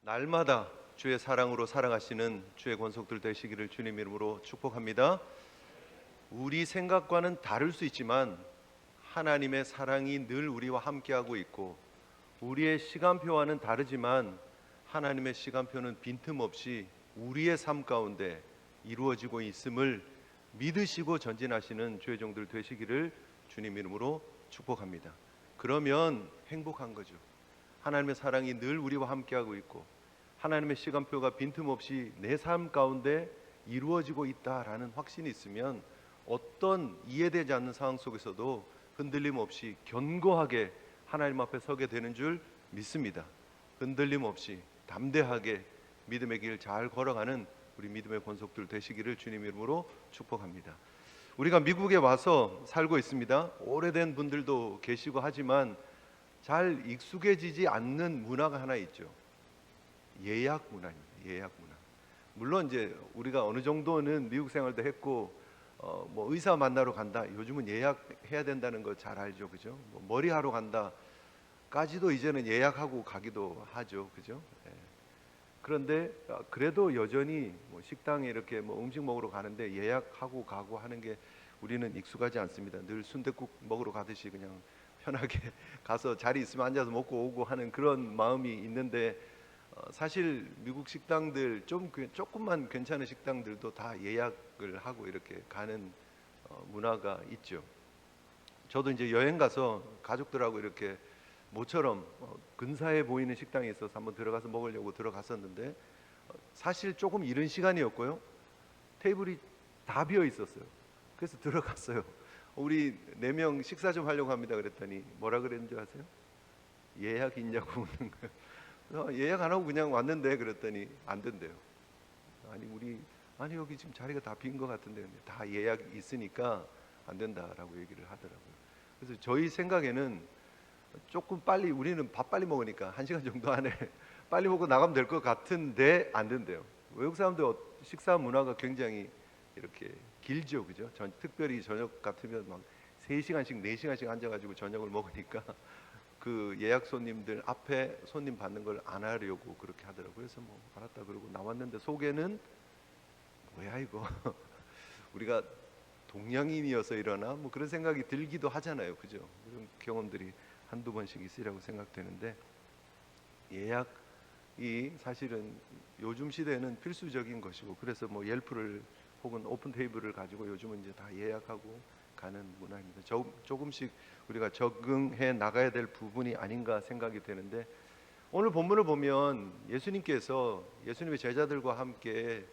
날마다 주의 사랑으로 살아가시는 주의 권속들 되시기를 주님 이름으로 축복합니다. 우리 생각과는 다를 수 있지만 하나님의 사랑이 늘 우리와 함께하고 있고, 우리의 시간표와는 다르지만 하나님의 시간표는 빈틈없이 우리의 삶 가운데 이루어지고 있음을 믿으시고 전진하시는 주의 종들 되시기를 주님 이름으로 축복합니다. 그러면 행복한 거죠. 하나님의 사랑이 늘 우리와 함께하고 있고 하나님의 시간표가 빈틈없이 내 삶 가운데 이루어지고 있다라는 확신이 있으면 어떤 이해되지 않는 상황 속에서도 흔들림 없이 견고하게 하나님 앞에 서게 되는 줄 믿습니다. 흔들림 없이 담대하게 믿음의 길 잘 걸어가는 우리 믿음의 권속들 되시기를 주님 이름으로 축복합니다. 우리가 미국에 와서 살고 있습니다. 오래된 분들도 계시고 하지만 잘 익숙해지지 않는 문화가 하나 있죠. 예약 문화입니다. 예약 문화. 물론 이제 우리가 어느 정도는 미국 생활도 했고 뭐 의사 만나러 간다. 요즘은 예약해야 된다는 거 잘 알죠, 그죠? 뭐 머리하러 간다까지도 이제는 예약하고 가기도 하죠, 그죠? 예. 그런데 그래도 여전히 뭐 식당에 이렇게 뭐 음식 먹으러 가는데 예약하고 가고 하는 게 우리는 익숙하지 않습니다. 늘 순댓국 먹으러 가듯이 그냥 편하게 가서 자리 있으면 앉아서 먹고 오고 하는 그런 마음이 있는데, 사실 미국 식당들 조금만 괜찮은 식당들도 다 예약을 하고 이렇게 가는 문화가 있죠. 저도 이제 여행 가서 가족들하고 이렇게 모처럼 근사해 보이는 식당이 있어서 한번 들어가서 먹으려고 들어갔었는데, 사실 조금 이른 시간이었고요. 테이블이 다 비어 있었어요. 그래서 들어갔어요. 우리 4명 식사 좀 하려고 합니다. 그랬더니 뭐라 그랬는지 아세요? 예약 있냐고 묻는 거예요. 예약 안 하고 그냥 왔는데, 그랬더니 안 된대요. 아니 여기 지금 자리가 다 빈 것 같은데, 다 예약 있으니까 안 된다라고 얘기를 하더라고요. 그래서 저희 생각에는 조금 빨리, 우리는 밥 빨리 먹으니까 1시간 정도 안에 빨리 먹고 나가면 될 것 같은데 안 된대요. 외국 사람들 식사 문화가 굉장히 이렇게 길죠, 그죠? 특별히 저녁 같으면 막 3시간씩 4시간씩 앉아가지고 저녁을 먹으니까 그 예약 손님들 앞에 손님 받는 걸 안 하려고 그렇게 하더라고요. 그래서 뭐 알았다 그러고 나왔는데, 속에는 뭐야 이거 우리가 동양인이어서 이러나 뭐 그런 생각이 들기도 하잖아요, 그죠? 그런 경험들이 한두 번씩 있으리라고 생각되는데, 예약이 사실은 요즘 시대에는 필수적인 것이고, 그래서 뭐 옐프를 혹은 오픈 테이블을 가지고 요즘은 이제 다 예약하고 가는 문화입니다. 조금씩 우리가 적응해 나가야 될 부분이 아닌가 생각이 되는데, 오늘 본문을 보면 예수님의 제자들과 함께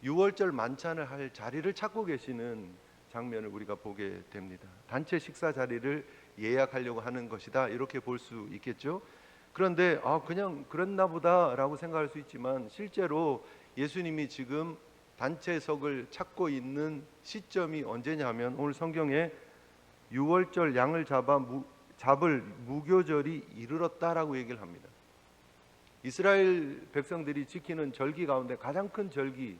유월절 만찬을 할 자리를 찾고 계시는 장면을 우리가 보게 됩니다. 단체 식사 자리를 예약하려고 하는 것이다, 이렇게 볼 수 있겠죠. 그런데 그냥 그랬나 보다라고 생각할 수 있지만, 실제로 예수님이 지금 단체석을 찾고 있는 시점이 언제냐면, 오늘 성경에 유월절 양을 잡을 무교절이 이르렀다라고 얘기를 합니다. 이스라엘 백성들이 지키는 절기 가운데 가장 큰 절기,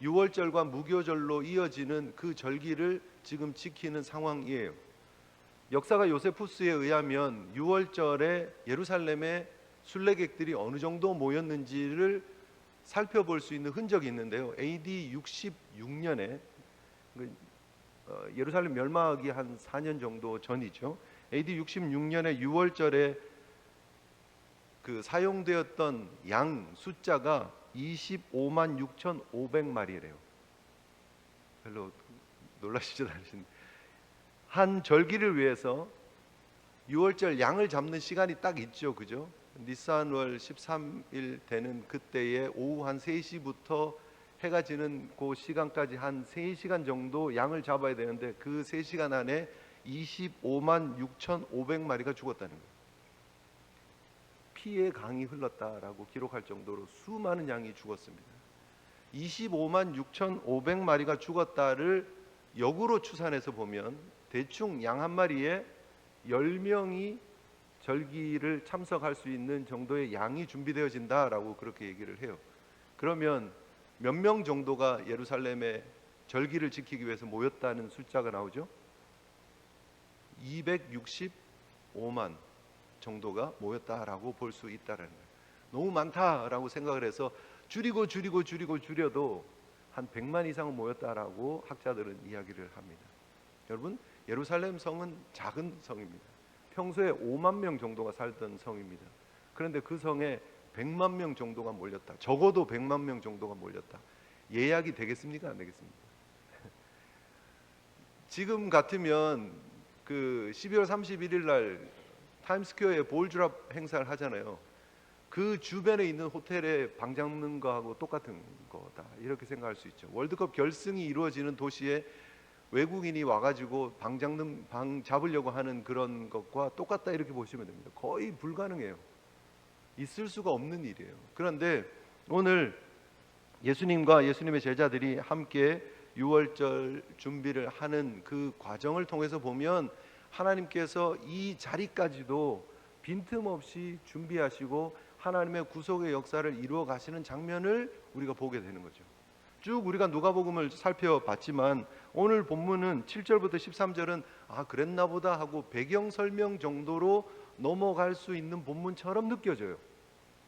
유월절과 무교절로 이어지는 그 절기를 지금 지키는 상황이에요. 역사가 요세푸스에 의하면 유월절에 예루살렘에 순례객들이 어느 정도 모였는지를 살펴볼 수 있는 흔적이 있는데요. AD 66년에 예루살렘 멸망하기 한 4년 정도 전이죠. AD 66년에 유월절에 그 사용되었던 양 숫자가 25만 6,500마리래요. 별로 놀라시지 않으신, 한 절기를 위해서 유월절 양을 잡는 시간이 딱 있죠, 그죠? 니산월 13일 되는 그때에 오후 한 3시부터 해가 지는 그 시간까지 한 3시간 정도 양을 잡아야 되는데, 그 3시간 안에 25만 6,500마리가 죽었다는 거예요. 피의 강이 흘렀다라고 기록할 정도로 수많은 양이 죽었습니다. 25만 6,500마리가 죽었다를 역으로 추산해서 보면 대충 양 한 마리에 10명이 절기를 참석할 수 있는 정도의 양이 준비되어진다라고 그렇게 얘기를 해요. 그러면 몇 명 정도가 예루살렘에 절기를 지키기 위해서 모였다는 숫자가 나오죠? 265만 정도가 모였다라고 볼 수 있다라는 거예요. 너무 많다라고 생각을 해서 줄여도 한 100만 이상은 모였다라고 학자들은 이야기를 합니다. 여러분, 예루살렘 성은 작은 성입니다. 평소에 5만 명 정도가 살던 성입니다. 그런데 그 성에 100만 명 정도가 몰렸다. 적어도 100만 명 정도가 몰렸다. 예약이 되겠습니까? 안 되겠습니까? 지금 같으면 그 12월 31일 날 타임스퀘어에 볼드랍 행사를 하잖아요. 그 주변에 있는 호텔에 방 잡는 거하고 똑같은 거다, 이렇게 생각할 수 있죠. 월드컵 결승이 이루어지는 도시에 외국인이 와가지고 방 잡으려고 하는 그런 것과 똑같다, 이렇게 보시면 됩니다. 거의 불가능해요. 있을 수가 없는 일이에요. 그런데 오늘 예수님과 예수님의 제자들이 함께 유월절 준비를 하는 그 과정을 통해서 보면 하나님께서 이 자리까지도 빈틈없이 준비하시고 하나님의 구속의 역사를 이루어 가시는 장면을 우리가 보게 되는 거죠. 쭉 우리가 누가복음을 살펴봤지만 오늘 본문은 7절부터 13절은 그랬나 보다 하고 배경 설명 정도로 넘어갈 수 있는 본문처럼 느껴져요.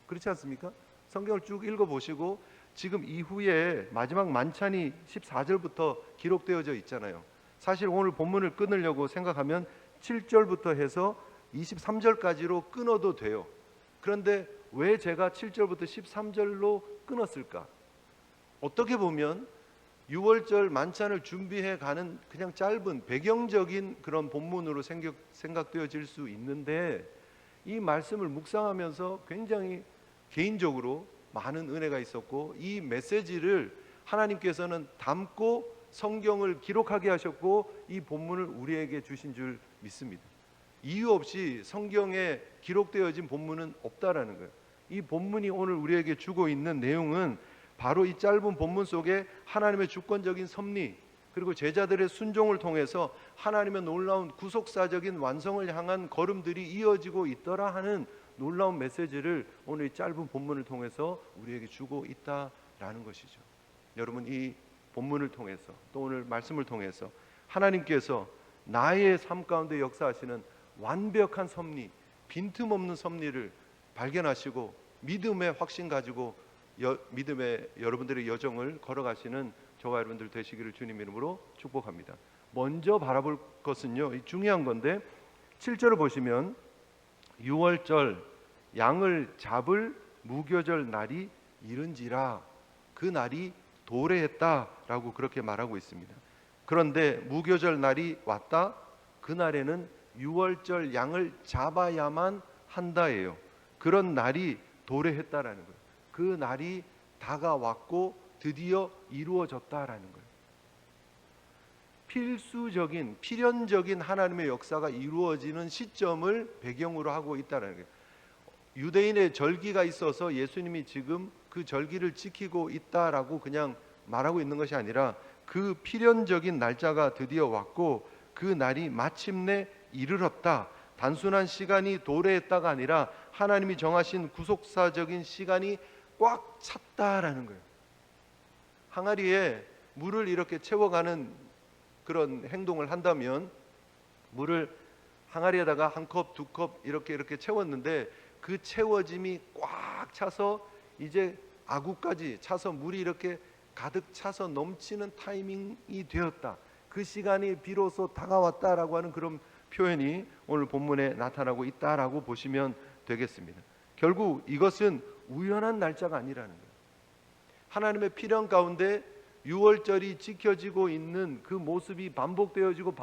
그렇지 않습니까? 성경을 쭉 읽어보시고 지금 이후에 마지막 만찬이 14절부터 기록되어져 있잖아요. 사실 오늘 본문을 끊으려고 생각하면 7절부터 해서 23절까지로 끊어도 돼요. 그런데 왜 제가 7절부터 13절로 끊었을까? 어떻게 보면 6월절 만찬을 준비해 가는 그냥 짧은 배경적인 그런 본문으로 생각되어질 수 있는데, 이 말씀을 묵상하면서 굉장히 개인적으로 많은 은혜가 있었고, 이 메시지를 하나님께서는 담고 성경을 기록하게 하셨고 이 본문을 우리에게 주신 줄 믿습니다. 이유 없이 성경에 기록되어진 본문은 없다라는 거예요. 이 본문이 오늘 우리에게 주고 있는 내용은 바로 이 짧은 본문 속에 하나님의 주권적인 섭리, 그리고 제자들의 순종을 통해서 하나님의 놀라운 구속사적인 완성을 향한 걸음들이 이어지고 있더라 하는 놀라운 메시지를 오늘 이 짧은 본문을 통해서 우리에게 주고 있다라는 것이죠. 여러분, 이 본문을 통해서 또 오늘 말씀을 통해서 하나님께서 나의 삶 가운데 역사하시는 완벽한 섭리, 빈틈없는 섭리를 발견하시고 믿음의 확신 가지고 믿음의 여러분들의 여정을 걸어가시는 저와 여러분들 되시기를 주님 이름으로 축복합니다. 먼저 바라볼 것은요, 중요한 건데 7절을 보시면 6월절 양을 잡을 무교절 날이 이른지라, 그 날이 도래했다라고 그렇게 말하고 있습니다. 그런데 무교절 날이 왔다, 그날에는 6월절 양을 잡아야만 한다예요. 그런 날이 도래했다라는 거예요. 그 날이 다가왔고 드디어 이루어졌다라는 거예요. 필수적인, 필연적인 하나님의 역사가 이루어지는 시점을 배경으로 하고 있다는 거예요. 유대인의 절기가 있어서 예수님이 지금 그 절기를 지키고 있다라고 그냥 말하고 있는 것이 아니라 그 필연적인 날짜가 드디어 왔고 그 날이 마침내 이르렀다. 단순한 시간이 도래했다가 아니라 하나님이 정하신 구속사적인 시간이 꽉 찼다라는 거예요. 항아리에 물을 이렇게 채워가는 그런 행동을 한다면, 물을 항아리에다가 한 컵, 두 컵 이렇게 채웠는데 그 채워짐이 꽉 차서 이제 아구까지 차서 물이 이렇게 가득 차서 넘치는 타이밍이 되었다. 그 시간이 비로소 다가왔다라고 하는 그런 표현이 오늘 본문에 나타나고 있다라고 보시면 되겠습니다. 결국 이것은 우연한 날짜가 아니라는 거예요. 하나님의 필연 가운데 6월절이 지켜지고 있는 그 모습이 반복되어지고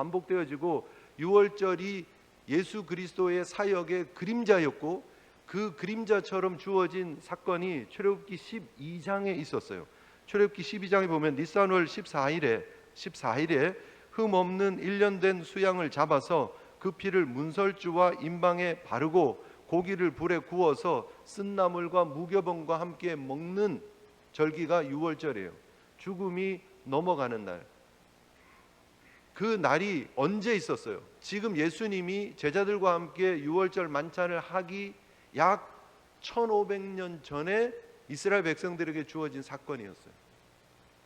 6월절이 예수 그리스도의 사역의 그림자였고 그 그림자처럼 주어진 사건이 출애굽기 12장에 있었어요. 출애굽기 12장에 보면 니산월 14일에 흠없는 1년 된 수양을 잡아서 그 피를 문설주와 임방에 바르고 고기를 불에 구워서 쓴나물과 무교병과 함께 먹는 절기가 6월절이에요. 죽음이 넘어가는 날. 그 날이 언제 있었어요? 지금 예수님이 제자들과 함께 6월절 만찬을 하기 약 1500년 전에 이스라엘 백성들에게 주어진 사건이었어요.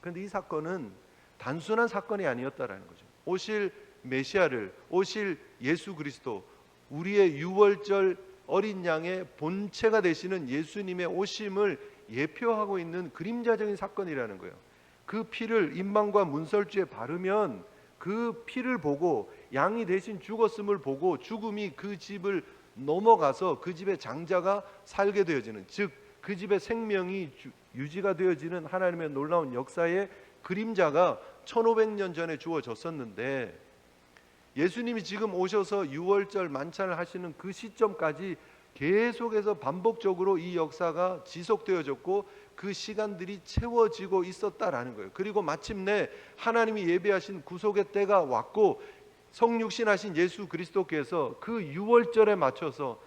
그런데 이 사건은 단순한 사건이 아니었다라는 거죠. 오실 메시아를, 오실 예수 그리스도, 우리의 6월절 어린 양의 본체가 되시는 예수님의 오심을 예표하고 있는 그림자적인 사건이라는 거예요. 그 피를 임방과 문설주에 바르면 그 피를 보고 양이 대신 죽었음을 보고 죽음이 그 집을 넘어가서 그 집의 장자가 살게 되어지는, 즉 그 집의 생명이 유지가 되어지는 하나님의 놀라운 역사의 그림자가 1500년 전에 주어졌었는데, 예수님이 지금 오셔서 유월절 만찬을 하시는 그 시점까지 계속해서 반복적으로 이 역사가 지속되어졌고 그 시간들이 채워지고 있었다라는 거예요. 그리고 마침내 하나님이 예비하신 구속의 때가 왔고 성육신하신 예수 그리스도께서 그 유월절에 맞춰서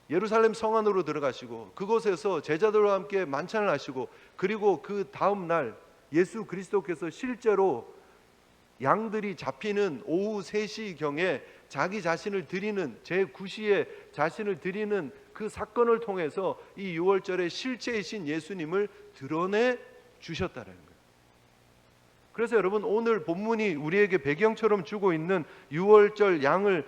예루살렘 성 안으로 들어가시고 그곳에서 제자들과 함께 만찬을 하시고, 그리고 그 다음 날 예수 그리스도께서 실제로 양들이 잡히는 오후 3시경에 자기 자신을 드리는, 제9시에 자신을 드리는 그 사건을 통해서 이 유월절의 실체이신 예수님을 드러내 주셨다는 거예요. 그래서 여러분, 오늘 본문이 우리에게 배경처럼 주고 있는 유월절 양을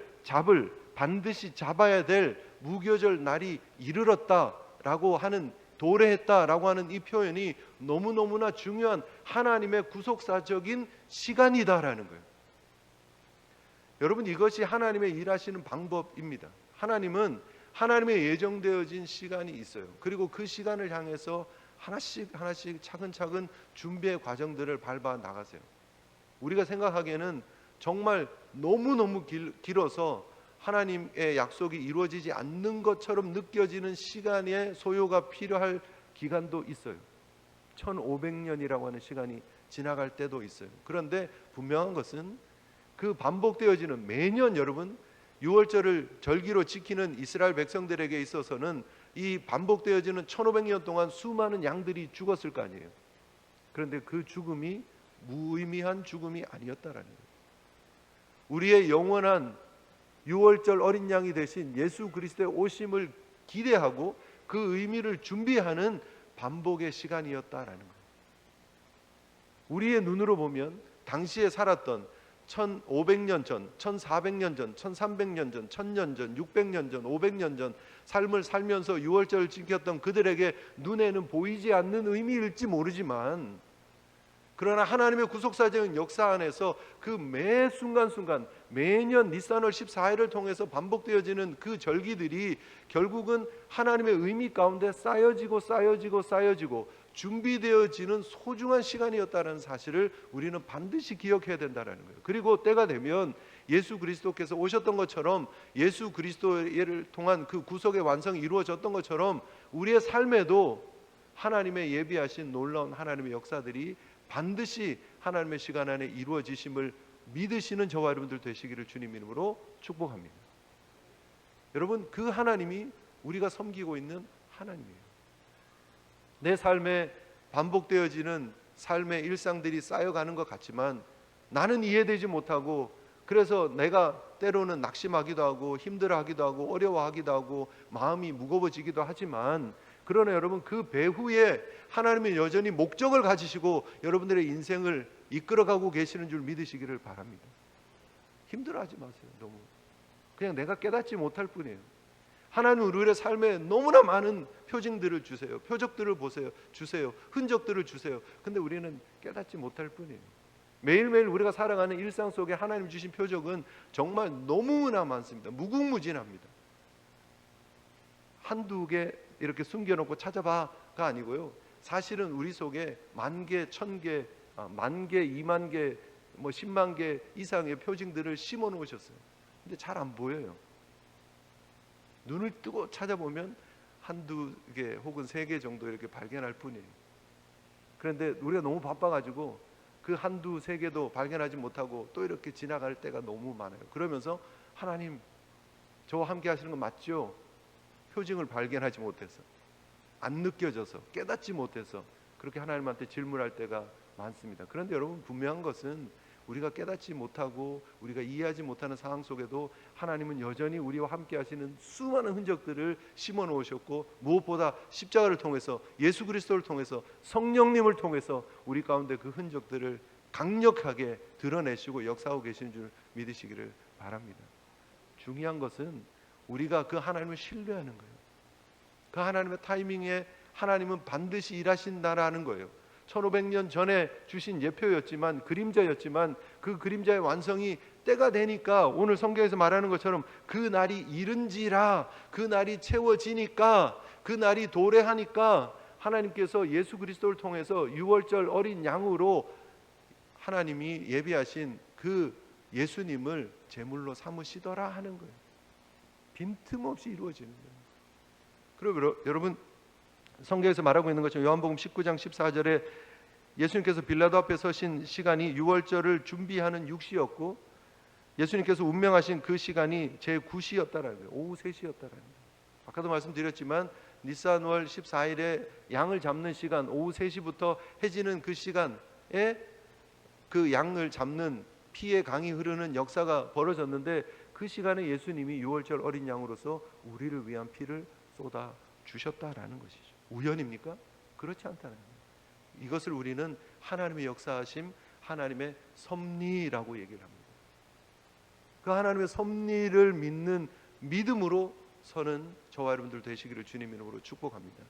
반드시 잡아야 될 무교절 날이 이르렀다라고 하는, 도래했다라고 하는 이 표현이 너무너무나 중요한 하나님의 구속사적인 시간이다라는 거예요. 여러분, 이것이 하나님의 일하시는 방법입니다. 하나님은 하나님의 예정되어진 시간이 있어요. 그리고 그 시간을 향해서 하나씩 차근차근 준비의 과정들을 밟아 나가세요. 우리가 생각하기에는 정말 너무너무 길어서 하나님의 약속이 이루어지지 않는 것처럼 느껴지는 시간의 소요가 필요할 기간도 있어요. 1500년이라고 하는 시간이 지나갈 때도 있어요. 그런데 분명한 것은 그 반복되어지는, 매년 여러분 유월절을 절기로 지키는 이스라엘 백성들에게 있어서는 이 반복되어지는 1500년 동안 수많은 양들이 죽었을 거 아니에요. 그런데 그 죽음이 무의미한 죽음이 아니었다라는 거예요. 우리의 영원한 유월절 어린 양이 되신 예수 그리스도의 오심을 기대하고 그 의미를 준비하는 반복의 시간이었다라는 거예요. 우리의 눈으로 보면 당시에 살았던 1500년 전, 1400년 전, 1300년 전, 1000년 전, 600년 전, 500년 전 삶을 살면서 유월절을 지켰던 그들에게 눈에는 보이지 않는 의미일지 모르지만, 그러나 하나님의 구속사적인 역사 안에서 그 매 순간순간 매년 니산월 14일을 통해서 반복되어지는 그 절기들이 결국은 하나님의 의미 가운데 쌓여지고 준비되어지는 소중한 시간이었다는 사실을 우리는 반드시 기억해야 된다는 거예요. 그리고 때가 되면 예수 그리스도께서 오셨던 것처럼, 예수 그리스도를 통한 그 구속의 완성이 이루어졌던 것처럼 우리의 삶에도 하나님의 예비하신 놀라운 하나님의 역사들이 반드시 하나님의 시간 안에 이루어지심을 믿으시는 저와 여러분들 되시기를 주님 이름으로 축복합니다. 여러분, 그 하나님이 우리가 섬기고 있는 하나님이에요. 내 삶에 반복되어지는 삶의 일상들이 쌓여가는 것 같지만 나는 이해되지 못하고, 그래서 내가 때로는 낙심하기도 하고 힘들어하기도 하고 어려워하기도 하고 마음이 무거워지기도 하지만, 그러나 여러분, 그 배후에 하나님은 여전히 목적을 가지시고 여러분들의 인생을 이끌어가고 계시는 줄 믿으시기를 바랍니다. 힘들어하지 마세요. 너무 그냥 내가 깨닫지 못할 뿐이에요. 하나님은 우리의 삶에 너무나 많은 표징들을 주세요. 표적들을 주세요. 흔적들을 주세요. 근데 우리는 깨닫지 못할 뿐이에요. 매일매일 우리가 살아가는 일상 속에 하나님 주신 표적은 정말 너무나 많습니다. 무궁무진합니다. 한두 개 이렇게 숨겨놓고 찾아봐가 아니고요, 사실은 우리 속에 10,000개, 1000개, 10,000개, 20,000개, 10만 개 이상의 표징들을 심어 놓으셨어요. 근데 잘 안 보여요. 눈을 뜨고 찾아보면 한두 개 혹은 3개 정도 이렇게 발견할 뿐이에요. 그런데 우리가 너무 바빠가지고 그 한두 3개도 발견하지 못하고 또 이렇게 지나갈 때가 너무 많아요. 그러면서 하나님, 저와 함께 하시는 거 맞죠? 표징을 발견하지 못해서, 안 느껴져서, 깨닫지 못해서 그렇게 하나님한테 질문할 때가 많습니다. 그런데 여러분, 분명한 것은 우리가 깨닫지 못하고 우리가 이해하지 못하는 상황 속에도 하나님은 여전히 우리와 함께 하시는 수많은 흔적들을 심어 놓으셨고, 무엇보다 십자가를 통해서, 예수 그리스도를 통해서, 성령님을 통해서 우리 가운데 그 흔적들을 강력하게 드러내시고 역사하고 계시는 줄 믿으시기를 바랍니다. 중요한 것은 우리가 그 하나님을 신뢰하는 거예요. 그 하나님의 타이밍에 하나님은 반드시 일하신다라는 거예요. 1500년 전에 주신 예표였지만, 그림자였지만 그 그림자의 완성이 때가 되니까 오늘 성경에서 말하는 것처럼 그 날이 이른지라, 그 날이 채워지니까, 그 날이 도래하니까 하나님께서 예수 그리스도를 통해서 유월절 어린 양으로 하나님이 예비하신 그 예수님을 제물로 삼으시더라 하는 거예요. 빈틈없이 이루어지는 거예요. 그리고 여러분, 성경에서 말하고 있는 것처럼 요한복음 19장 14절에 예수님께서 빌라도 앞에 서신 시간이 유월절을 준비하는 6시였고 예수님께서 운명하신 그 시간이 제9시였다라는 거예요. 오후 3시였다라는 거예요. 아까도 말씀드렸지만 니산월 14일에 양을 잡는 시간, 오후 3시부터 해지는 그 시간에 그 양을 잡는 피의 강이 흐르는 역사가 벌어졌는데, 그 시간에 예수님이 유월절 어린 양으로서 우리를 위한 피를 쏟아 주셨다라는 것이죠. 우연입니까? 그렇지 않다는 거예요. 이것을 우리는 하나님의 역사하심, 하나님의 섭리라고 얘기를 합니다. 그 하나님의 섭리를 믿는 믿음으로 서는 저와 여러분들 되시기를 주님 이름으로 축복합니다.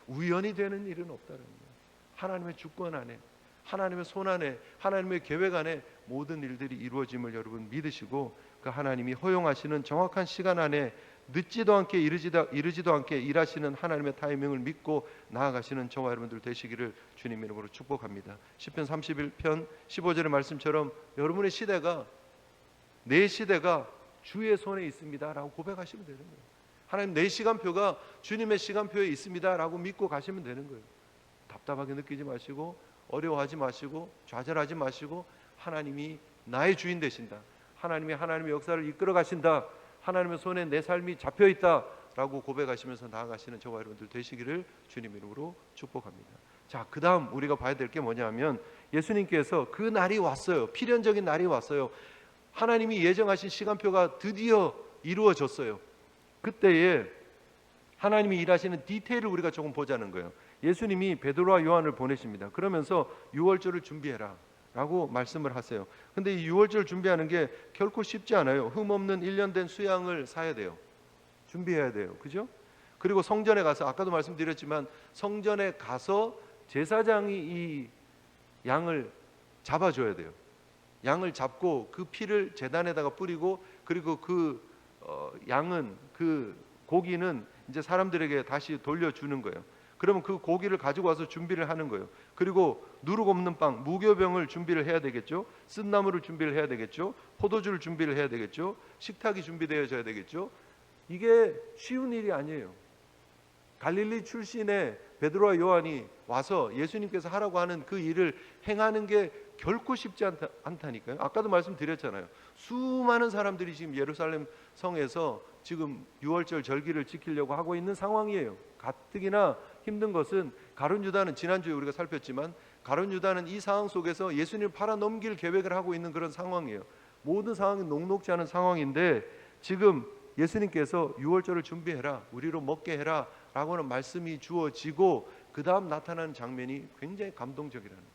우연이 되는 일은 없다는 거예요. 하나님의 주권 안에, 하나님의 손 안에, 하나님의 계획 안에 모든 일들이 이루어짐을 여러분 믿으시고, 그 하나님이 허용하시는 정확한 시간 안에 늦지도 않게 이르지도 않게 일하시는 하나님의 타이밍을 믿고 나아가시는 저와 여러분들 되시기를 주님 이름으로 축복합니다. 시편 31편 15절의 말씀처럼 여러분의 시대가, 내 시대가 주의 손에 있습니다 라고 고백하시면 되는 거예요. 하나님, 내 시간표가 주님의 시간표에 있습니다 라고 믿고 가시면 되는 거예요. 답답하게 느끼지 마시고, 어려워하지 마시고, 좌절하지 마시고, 하나님이 나의 주인 되신다, 하나님이 하나님의 역사를 이끌어 가신다, 하나님의 손에 내 삶이 잡혀있다 라고 고백하시면서 나아가시는 저와 여러분들 되시기를 주님 이름으로 축복합니다. 자, 그 다음 우리가 봐야 될 게 뭐냐면, 예수님께서 그 날이 왔어요. 필연적인 날이 왔어요. 하나님이 예정하신 시간표가 드디어 이루어졌어요. 그때에 하나님이 일하시는 디테일을 우리가 조금 보자는 거예요. 예수님이 베드로와 요한을 보내십니다. 그러면서 유월절을 준비해라 라고 말씀을 하세요. 근데 이 유월절 준비하는 게 결코 쉽지 않아요. 흠없는 1년 된 수양을 사야 돼요. 준비해야 돼요. 그죠? 그리고 성전에 가서, 아까도 말씀드렸지만 성전에 가서 제사장이 이 양을 잡아줘야 돼요. 양을 잡고 그 피를 제단에다가 뿌리고, 그리고 그 양은, 그 고기는 이제 사람들에게 다시 돌려주는 거예요. 그러면 그 고기를 가지고 와서 준비를 하는 거예요. 그리고 누룩 없는 빵, 무교병을 준비를 해야 되겠죠. 쓴나물을 준비를 해야 되겠죠. 포도주를 준비를 해야 되겠죠. 식탁이 준비되어져야 되겠죠. 이게 쉬운 일이 아니에요. 갈릴리 출신의 베드로와 요한이 와서 예수님께서 하라고 하는 그 일을 행하는 게 결코 쉽지 않다니까요. 아까도 말씀드렸잖아요. 수많은 사람들이 지금 예루살렘 성에서 지금 유월절 절기를 지키려고 하고 있는 상황이에요. 가뜩이나 힘든 것은, 가룟 유다는 지난주에 우리가 살폈지만, 가룟 유다는 이 상황 속에서 예수님을 팔아넘길 계획을 하고 있는 그런 상황이에요. 모든 상황이 녹록지 않은 상황인데, 지금 예수님께서 유월절을 준비해라, 우리로 먹게 해라 라고는 말씀이 주어지고, 그 다음 나타나는 장면이 굉장히 감동적이라는 거예요.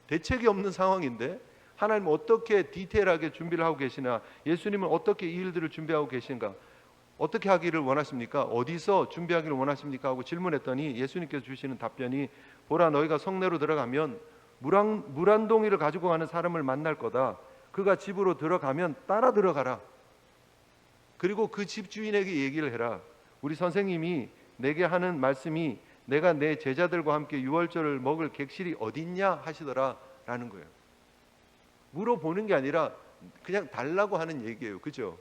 대책이 없는 상황인데 하나님은 어떻게 디테일하게 준비를 하고 계시나, 예수님은 어떻게 이 일들을 준비하고 계신가, 어떻게 하기를 원하십니까? 어디서 준비하기를 원하십니까? 하고 질문했더니 예수님께서 주시는 답변이, 보라, 너희가 성내로 들어가면 물 한 동이를 가지고 가는 사람을 만날 거다. 그가 집으로 들어가면 따라 들어가라. 그리고 그 집주인에게 얘기를 해라. 우리 선생님이 내게 하는 말씀이, 내가 내 제자들과 함께 유월절을 먹을 객실이 어딨냐 하시더라 라는 거예요. 물어보는 게 아니라 그냥 달라고 하는 얘기예요. 그죠?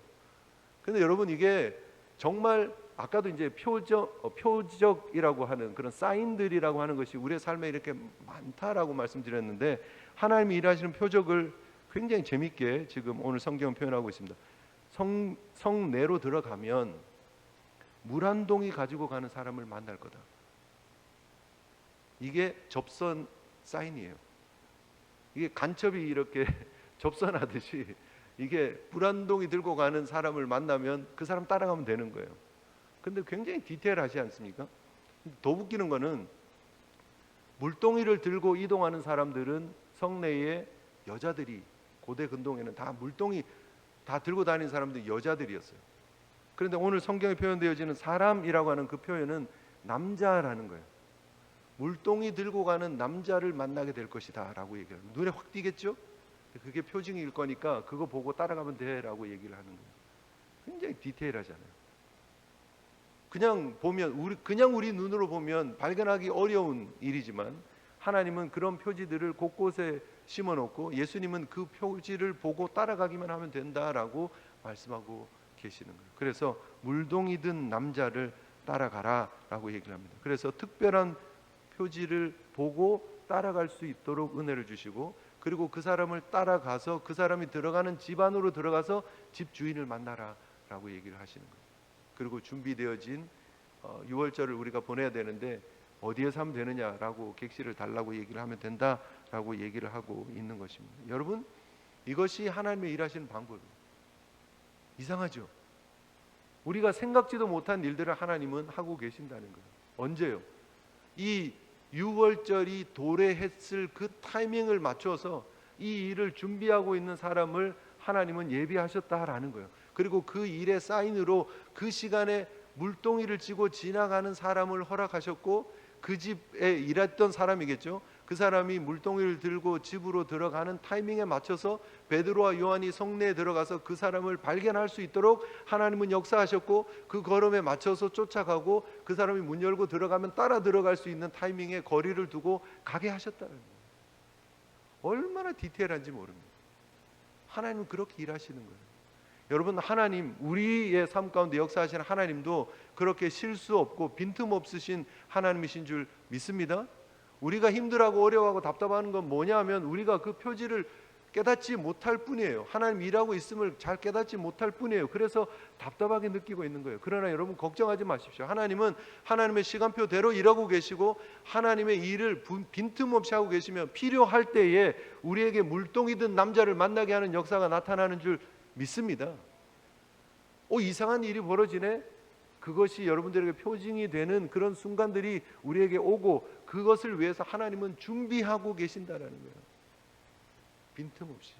근데 여러분, 이게 정말 아까도 이제 표적이라고 하는 그런 사인들이라고 하는 것이 우리의 삶에 이렇게 많다라고 말씀드렸는데, 하나님이 일하시는 표적을 굉장히 재밌게 지금 오늘 성경은 표현하고 있습니다. 성내로 들어가면 물 한 동이 가지고 가는 사람을 만날 거다. 이게 접선 사인이에요. 이게 간첩이 이렇게 접선하듯이, 이게 물 한 동이 들고 가는 사람을 만나면 그 사람 따라가면 되는 거예요. 근데 굉장히 디테일하지 않습니까? 더 웃기는 거는, 물동이를 들고 이동하는 사람들은 성내에 여자들이, 고대 근동에는 다 물동이 다 들고 다니는 사람들이 여자들이었어요. 그런데 오늘 성경에 표현되어지는 사람이라고 하는 그 표현은 남자라는 거예요. 물동이 들고 가는 남자를 만나게 될 것이다 라고 얘기해요. 눈에 확 띄겠죠? 그게 표징일 거니까 그거 보고 따라가면 돼 라고 얘기를 하는 거예요. 굉장히 디테일하잖아요. 그냥 보면 그냥 우리 눈으로 보면 발견하기 어려운 일이지만 하나님은 그런 표지들을 곳곳에 심어놓고 예수님은 그 표지를 보고 따라가기만 하면 된다라고 말씀하고 계시는 거예요. 그래서 물동이 든 남자를 따라가라라고 얘기를 합니다. 그래서 특별한 표지를 보고 따라갈 수 있도록 은혜를 주시고, 그리고 그 사람을 따라가서 그 사람이 들어가는 집 안으로 들어가서 집 주인을 만나라라고 얘기를 하시는 거예요. 그리고 준비되어진 유월절을 우리가 보내야 되는데 어디에서 하면 되느냐라고 객실을 달라고 얘기를 하면 된다라고 얘기를 하고 있는 것입니다. 여러분, 이것이 하나님의 일하시는 방법이에요. 이상하죠? 우리가 생각지도 못한 일들을 하나님은 하고 계신다는 거예요. 언제요? 이 유월절이 도래했을 그 타이밍을 맞춰서 이 일을 준비하고 있는 사람을 하나님은 예비하셨다라는 거예요. 그리고 그 일의 사인으로 그 시간에 물동이를 쥐고 지나가는 사람을 허락하셨고, 그 집에 일했던 사람이겠죠. 그 사람이 물동이를 들고 집으로 들어가는 타이밍에 맞춰서 베드로와 요한이 성내에 들어가서 그 사람을 발견할 수 있도록 하나님은 역사하셨고, 그 걸음에 맞춰서 쫓아가고 그 사람이 문 열고 들어가면 따라 들어갈 수 있는 타이밍에 거리를 두고 가게 하셨다는 거예요. 얼마나 디테일한지 모릅니다. 하나님은 그렇게 일하시는 거예요. 여러분, 하나님, 우리의 삶 가운데 역사하시는 하나님도 그렇게 실수 없고 빈틈없으신 하나님이신 줄 믿습니다. 우리가 힘들어하고 어려워하고 답답한 건 뭐냐 하면 우리가 그 표지를 깨닫지 못할 뿐이에요. 하나님 일하고 있음을 잘 깨닫지 못할 뿐이에요. 그래서 답답하게 느끼고 있는 거예요. 그러나 여러분, 걱정하지 마십시오. 하나님은 하나님의 시간표대로 일하고 계시고 하나님의 일을 빈틈없이 하고 계시며 필요할 때에 우리에게 물동이 든 남자를 만나게 하는 역사가 나타나는 줄 믿습니다. 이상한 일이 벌어지네. 그것이 여러분들에게 표징이 되는 그런 순간들이 우리에게 오고, 그것을 위해서 하나님은 준비하고 계신다라는 거예요. 빈틈없이.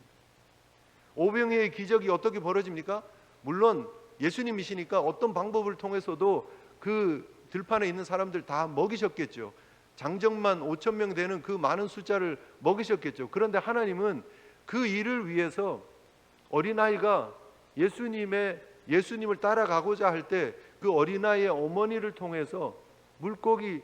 오병이의 기적이 어떻게 벌어집니까? 물론 예수님이시니까 어떤 방법을 통해서도 그 들판에 있는 사람들 다 먹이셨겠죠. 장정만 5,000명 되는 그 많은 숫자를 먹이셨겠죠. 그런데 하나님은 그 일을 위해서 어린아이가 예수님을 따라가고자 할 때 그 어린아이의 어머니를 통해서 물고기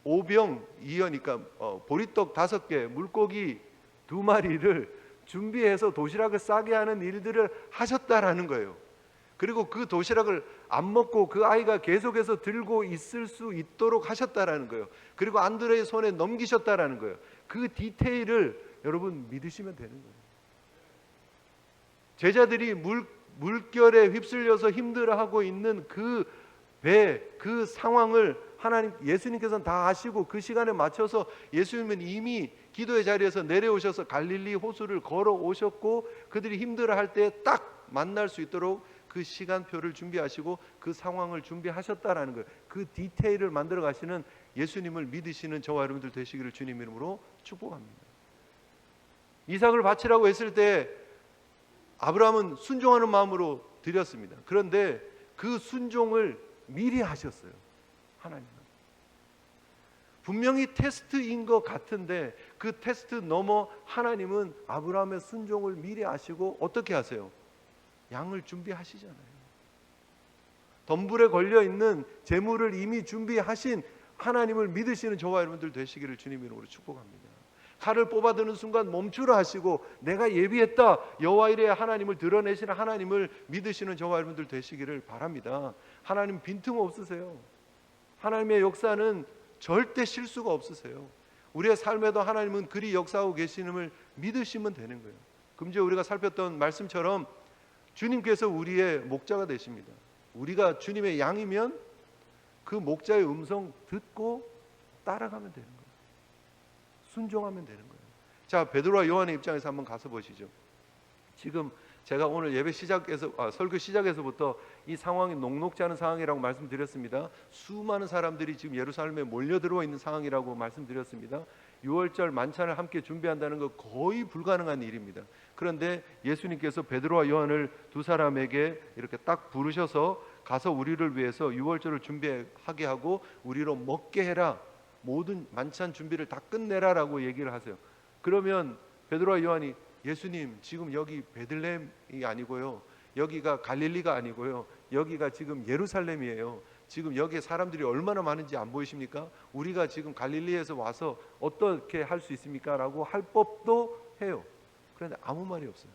5병 2여니까 보리떡 5개, 물고기 2마리를 준비해서 도시락을 싸게 하는 일들을 하셨다라는 거예요. 그리고 그 도시락을 안 먹고 그 아이가 계속해서 들고 있을 수 있도록 하셨다라는 거예요. 그리고 안드레의 손에 넘기셨다라는 거예요. 그 디테일을 여러분 믿으시면 되는 거예요. 제자들이 물결에 휩쓸려서 힘들어하고 있는 그 배, 그 상황을 예수님께서는 다 아시고 그 시간에 맞춰서 예수님은 이미 기도의 자리에서 내려오셔서 갈릴리 호수를 걸어오셨고, 그들이 힘들어할 때 딱 만날 수 있도록 그 시간표를 준비하시고 그 상황을 준비하셨다라는 거예요. 그 디테일을 만들어 가시는 예수님을 믿으시는 저와 여러분들 되시기를 주님 이름으로 축복합니다. 이삭을 바치라고 했을 때 아브라함은 순종하는 마음으로 드렸습니다. 그런데 그 순종을 미리 하셨어요. 하나님은 분명히 테스트인 것 같은데 그 테스트 넘어 하나님은 아브라함의 순종을 미리 아시고 어떻게 하세요? 양을 준비하시잖아요. 덤불에 걸려있는 재물을 이미 준비하신 하나님을 믿으시는 저와 여러분들 되시기를 주님 이름으로 축복합니다. 칼을 뽑아드는 순간 멈추라 하시고 내가 예비했다, 여호와 이레 하나님을 드러내시는 하나님을 믿으시는 저와 여러분들 되시기를 바랍니다. 하나님 빈틈 없으세요. 하나님의 역사는 절대 실수가 없으세요. 우리의 삶에도 하나님은 그리 역사하고 계시는을 믿으시면 되는 거예요. 금주에 우리가 살폈던 말씀처럼 주님께서 우리의 목자가 되십니다. 우리가 주님의 양이면 그 목자의 음성 듣고 따라가면 되는 거예요. 순종하면 되는 거예요. 자, 베드로와 요한의 입장에서 한번 가서 보시죠. 지금 제가 오늘 설교 시작에서부터 이 상황이 녹록지 않은 상황이라고 말씀드렸습니다. 수많은 사람들이 지금 예루살렘에 몰려 들어와 있는 상황이라고 말씀드렸습니다. 유월절 만찬을 함께 준비한다는 거 거의 불가능한 일입니다. 그런데 예수님께서 베드로와 요한을 두 사람에게 이렇게 딱 부르셔서 가서 우리를 위해서 유월절을 준비하게 하고 우리로 먹게 해라, 모든 만찬 준비를 다 끝내라라고 얘기를 하세요. 그러면 베드로와 요한이 예수님, 지금 여기 베들레헴이 아니고요, 여기가 갈릴리가 아니고요, 여기가 지금 예루살렘이에요. 지금 여기에 사람들이 얼마나 많은지 안 보이십니까? 우리가 지금 갈릴리에서 와서 어떻게 할 수 있습니까? 라고 할 법도 해요. 그런데 아무 말이 없어요.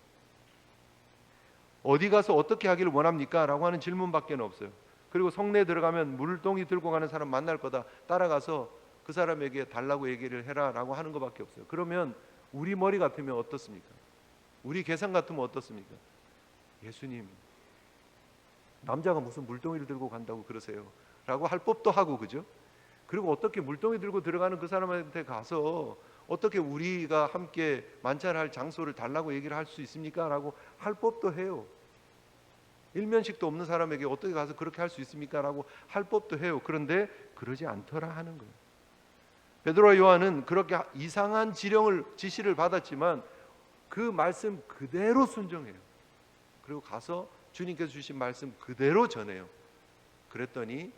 어디 가서 어떻게 하기를 원합니까? 라고 하는 질문밖에 없어요. 그리고 성내에 들어가면 물동이 들고 가는 사람 만날 거다, 따라가서 그 사람에게 달라고 얘기를 해라 라고 하는 것밖에 없어요. 그러면 우리 머리 같으면 어떻습니까? 우리 계산 같으면 어떻습니까? 예수님, 남자가 무슨 물동이를 들고 간다고 그러세요? 라고 할 법도 하고, 그죠? 그리고 어떻게 물동이 들고 들어가는 그 사람한테 가서 어떻게 우리가 함께 만찬할 장소를 달라고 얘기를 할 수 있습니까? 라고 할 법도 해요. 일면식도 없는 사람에게 어떻게 가서 그렇게 할 수 있습니까? 라고 할 법도 해요. 그런데 그러지 않더라 하는 거예요. 베드로와 요한은 그렇게 이상한 지시를 받았지만 그 말씀 그대로 순종해요. 그리고 가서 주님께서 주신 말씀 그대로 전해요. 그랬더니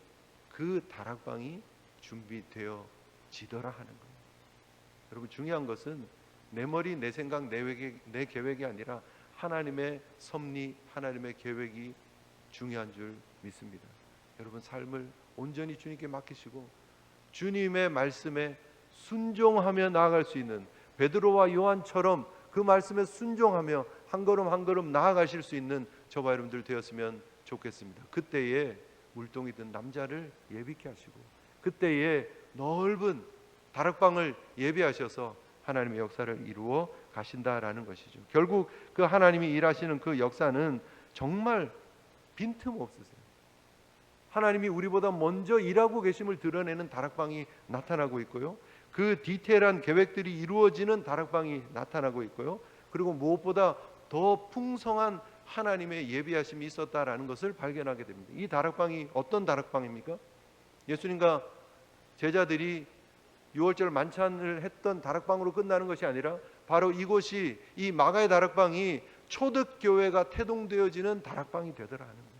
그 다락방이 준비되어지더라 하는 거예요. 여러분, 중요한 것은 내 머리, 내 생각, 내 계획이 아니라 하나님의 섭리, 하나님의 계획이 중요한 줄 믿습니다. 여러분, 삶을 온전히 주님께 맡기시고 주님의 말씀에 순종하며 나아갈 수 있는 베드로와 요한처럼 그 말씀에 순종하며 한 걸음 한 걸음 나아가실 수 있는 저와 여러분들 되었으면 좋겠습니다. 그때에 물동이 든 남자를 예비케 하시고 그때에 넓은 다락방을 예비하셔서 하나님의 역사를 이루어 가신다라는 것이죠. 결국 그 하나님이 일하시는 그 역사는 정말 빈틈없으세요. 하나님이 우리보다 먼저 일하고 계심을 드러내는 다락방이 나타나고 있고요, 그 디테일한 계획들이 이루어지는 다락방이 나타나고 있고요, 그리고 무엇보다 더 풍성한 하나님의 예비하심이 있었다라는 것을 발견하게 됩니다. 이 다락방이 어떤 다락방입니까? 예수님과 제자들이 6월절 만찬을 했던 다락방으로 끝나는 것이 아니라 바로 이곳이, 이 마가의 다락방이 초대교회가 태동되어지는 다락방이 되더라 하는 거예요.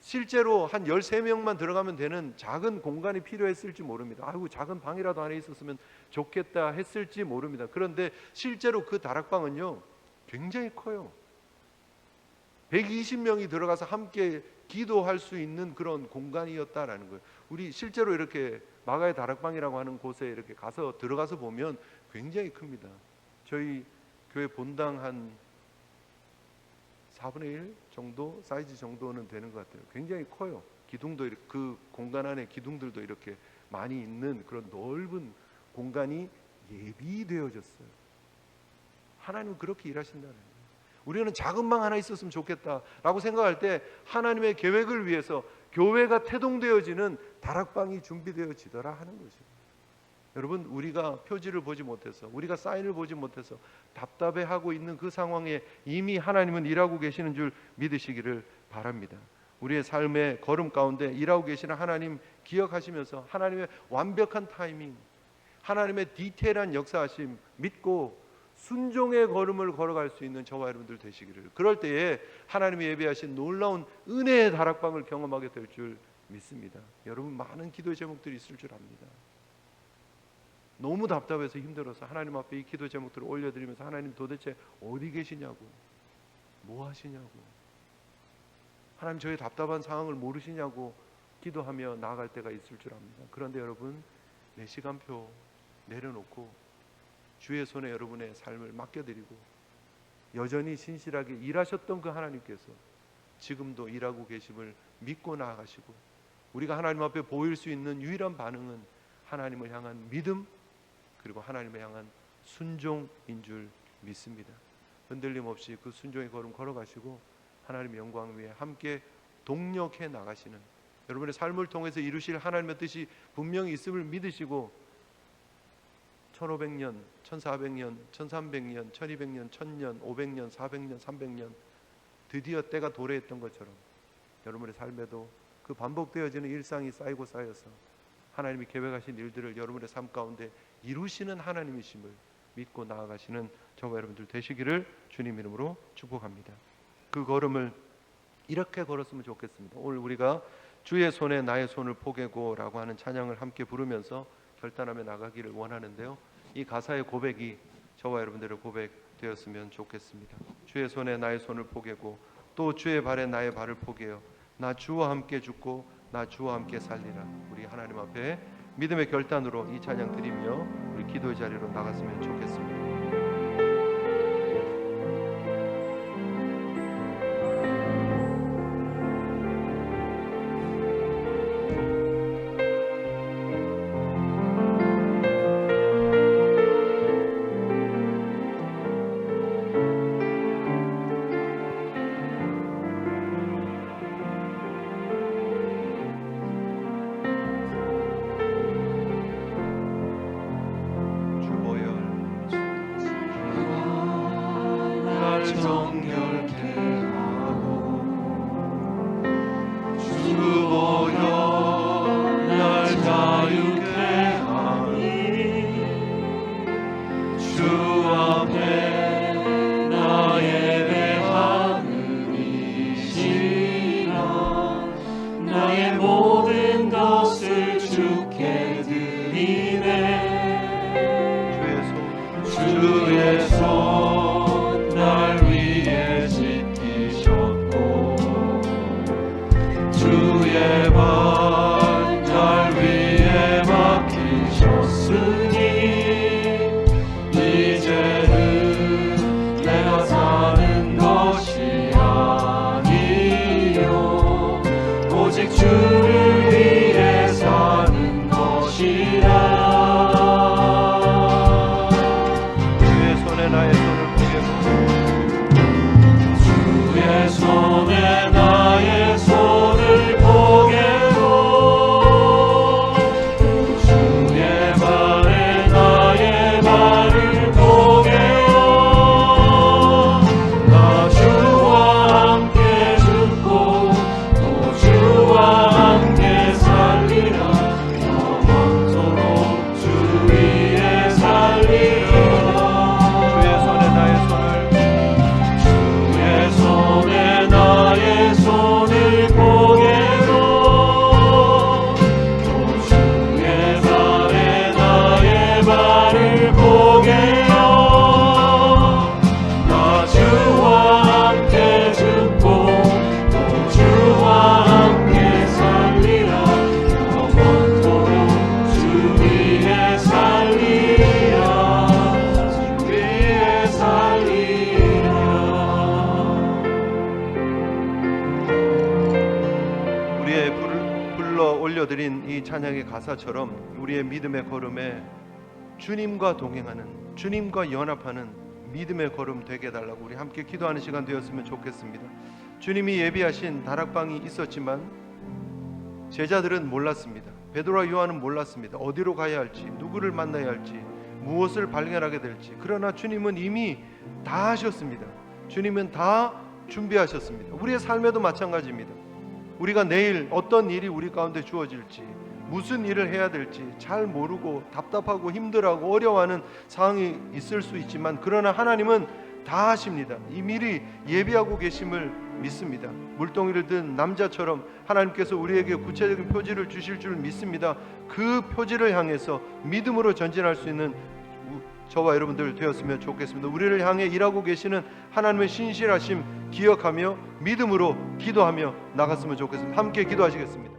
실제로 한 13명만 들어가면 되는 작은 공간이 필요했을지 모릅니다. 아이고, 작은 방이라도 안에 있었으면 좋겠다 했을지 모릅니다. 그런데 실제로 그 다락방은요 굉장히 커요. 120명이 들어가서 함께 기도할 수 있는 그런 공간이었다라는 거예요. 우리 실제로 이렇게 마가의 다락방이라고 하는 곳에 이렇게 들어가서 보면 굉장히 큽니다. 저희 교회 본당 한 4분의 1 정도 사이즈 정도는 되는 것 같아요. 굉장히 커요. 기둥도 이렇게, 그 공간 안에 기둥들도 이렇게 많이 있는 그런 넓은 공간이 예비되어졌어요. 하나님은 그렇게 일하신다는 거예요. 우리는 작은 방 하나 있었으면 좋겠다라고 생각할 때 하나님의 계획을 위해서 교회가 태동되어지는 다락방이 준비되어지더라 하는 것이에요. 여러분, 우리가 표지를 보지 못해서, 우리가 사인을 보지 못해서 답답해하고 있는 그 상황에 이미 하나님은 일하고 계시는 줄 믿으시기를 바랍니다. 우리의 삶의 걸음 가운데 일하고 계시는 하나님 기억하시면서 하나님의 완벽한 타이밍, 하나님의 디테일한 역사하심 믿고 순종의 걸음을 걸어갈 수 있는 저와 여러분들 되시기를, 그럴 때에 하나님이 예비하신 놀라운 은혜의 다락방을 경험하게 될 줄 믿습니다. 여러분, 많은 기도의 제목들이 있을 줄 압니다. 너무 답답해서 힘들어서 하나님 앞에 이 기도 제목들을 올려드리면서 하나님 도대체 어디 계시냐고, 뭐 하시냐고, 하나님 저의 답답한 상황을 모르시냐고 기도하며 나아갈 때가 있을 줄 압니다. 그런데 여러분, 내 시간표 내려놓고 주의 손에 여러분의 삶을 맡겨드리고 여전히 신실하게 일하셨던 그 하나님께서 지금도 일하고 계심을 믿고 나아가시고, 우리가 하나님 앞에 보일 수 있는 유일한 반응은 하나님을 향한 믿음, 그리고 하나님을 향한 순종인 줄 믿습니다. 흔들림 없이 그 순종의 걸음 걸어가시고 하나님의 영광 위에 함께 동력해 나가시는 여러분의 삶을 통해서 이루실 하나님의 뜻이 분명히 있음을 믿으시고 1500년, 1400년, 1300년, 1200년, 1000년, 500년, 400년, 300년 드디어 때가 도래했던 것처럼 여러분의 삶에도 그 반복되어지는 일상이 쌓이고 쌓여서 하나님이 계획하신 일들을 여러분의 삶 가운데 이루시는 하나님이심을 믿고 나아가시는 저와 여러분들 되시기를 주님 이름으로 축복합니다. 그 걸음을 이렇게 걸었으면 좋겠습니다. 오늘 우리가 주의 손에 나의 손을 포개고 라고 하는 찬양을 함께 부르면서 결단하며 나가기를 원하는데요, 이 가사의 고백이 저와 여러분들의 고백 되었으면 좋겠습니다. 주의 손에 나의 손을 포개고 또 주의 발에 나의 발을 포개어 나 주와 함께 죽고 나 주와 함께 살리라. 우리 하나님 앞에 믿음의 결단으로 이 찬양 드리며 우리 기도의 자리로 나갔으면 좋겠습니다. 올려드린 이 찬양의 가사처럼 우리의 믿음의 걸음에 주님과 동행하는, 주님과 연합하는 믿음의 걸음 되게 해달라고 우리 함께 기도하는 시간 되었으면 좋겠습니다. 주님이 예비하신 다락방이 있었지만 제자들은 몰랐습니다. 베드로와 요한은 몰랐습니다. 어디로 가야 할지, 누구를 만나야 할지, 무엇을 발견하게 될지. 그러나 주님은 이미 다 하셨습니다. 주님은 다 준비하셨습니다. 우리의 삶에도 마찬가지입니다. 우리가 내일 어떤 일이 우리 가운데 주어질지, 무슨 일을 해야 될지 잘 모르고 답답하고 힘들어하고 어려워하는 상황이 있을 수 있지만, 그러나 하나님은 다 하십니다. 이 미리 예비하고 계심을 믿습니다. 물동이를 든 남자처럼 하나님께서 우리에게 구체적인 표지를 주실 줄 믿습니다. 그 표지를 향해서 믿음으로 전진할 수 있는 저와 여러분들 되었으면 좋겠습니다. 우리를 향해 일하고 계시는 하나님의 신실하심 기억하며 믿음으로 기도하며 나갔으면 좋겠습니다. 함께 기도하시겠습니다.